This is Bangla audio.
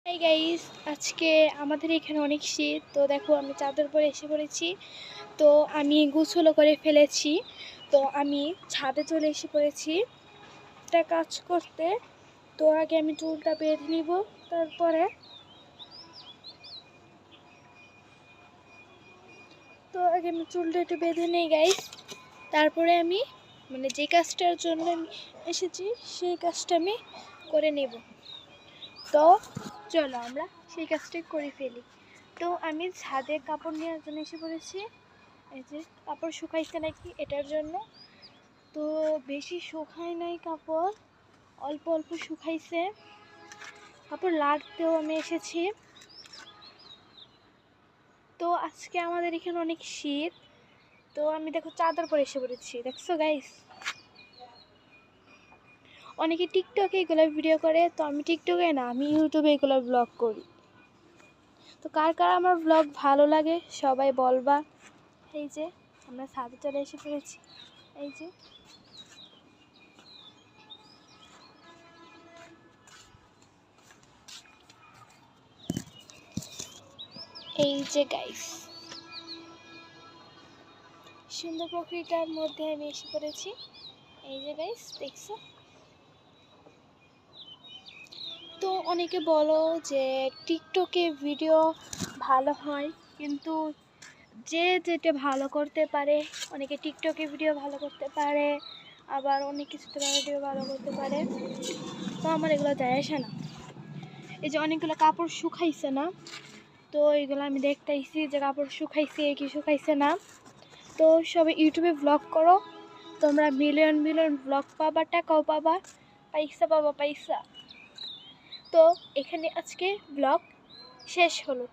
হাই গাইস, আজকে আমাদের এখানে অনেক শীত। তো দেখো আমি চাদর পরে এসে পড়েছি। তো আমি গোসলও করে ফেলেছি। তো আমি ছাদে চলে এসে পড়েছি একটা কাজ করতে। তো আগে আমি চুলটা বেঁধে নিব, তারপরে আমি চুলটা একটু বেঁধে নেই গাইস। তারপরে আমি যে কাজটার জন্য আমি এসেছি সেই কাজটা আমি করে নেব। তো চলো আমরা সেই কাজটাই করে ফেলি। তো আমি ছাদে কাপড় নেওয়ার জন্য এসে পড়েছি। এই যে কাপড় শুকাইছে নাকি এটার জন্য। তো বেশি শুকায় নাই কাপড়, অল্প অল্প শুকাইছে। কাপড় লাড়তেও আমি এসেছি। তো আজকে আমাদের এখানে অনেক শীত। তো আমি দেখো চাদর পরে এসে পড়েছি, দেখছো গাইস। অনেকে টিকটকে এগুলো ভিডিও করে, তো আমি টিকটকে না, আমি ইউটিউবে এগুলো ব্লগ করি। তো কার কার আমার ব্লগ ভালো লাগে সবাই বলবা। এই যে আমরা ছাদে চলে এসে পড়েছি। এই যে গাইস, সুন্দর প্রকৃতিটার মধ্যে আমি এসে পড়েছি। এই যে গাইস দেখছো। তো অনেকে বলো যে টিকটকে ভিডিও ভালো হয়, কিন্তু যে যেটা ভালো করতে পারে। অনেকে টিকটকে ভিডিও ভালো করতে পারে, আবার অনেক কিছুতে ভিডিও ভালো করতে পারে। তো আমার এগুলো যায় আসে না। এই যে অনেকগুলো কাপড় শুকাইছে না, তো এইগুলো আমি দেখতেইছি যে কাপড় শুকাইছে কি শুকাইছে না। তো সবাই ইউটিউবে ব্লগ করো, তোমরা মিলিয়ন মিলিয়ন ব্লগ পাবা, টাকাও পাবা, পয়সা। তো এখানে আজকে ব্লগ শেষ হলো।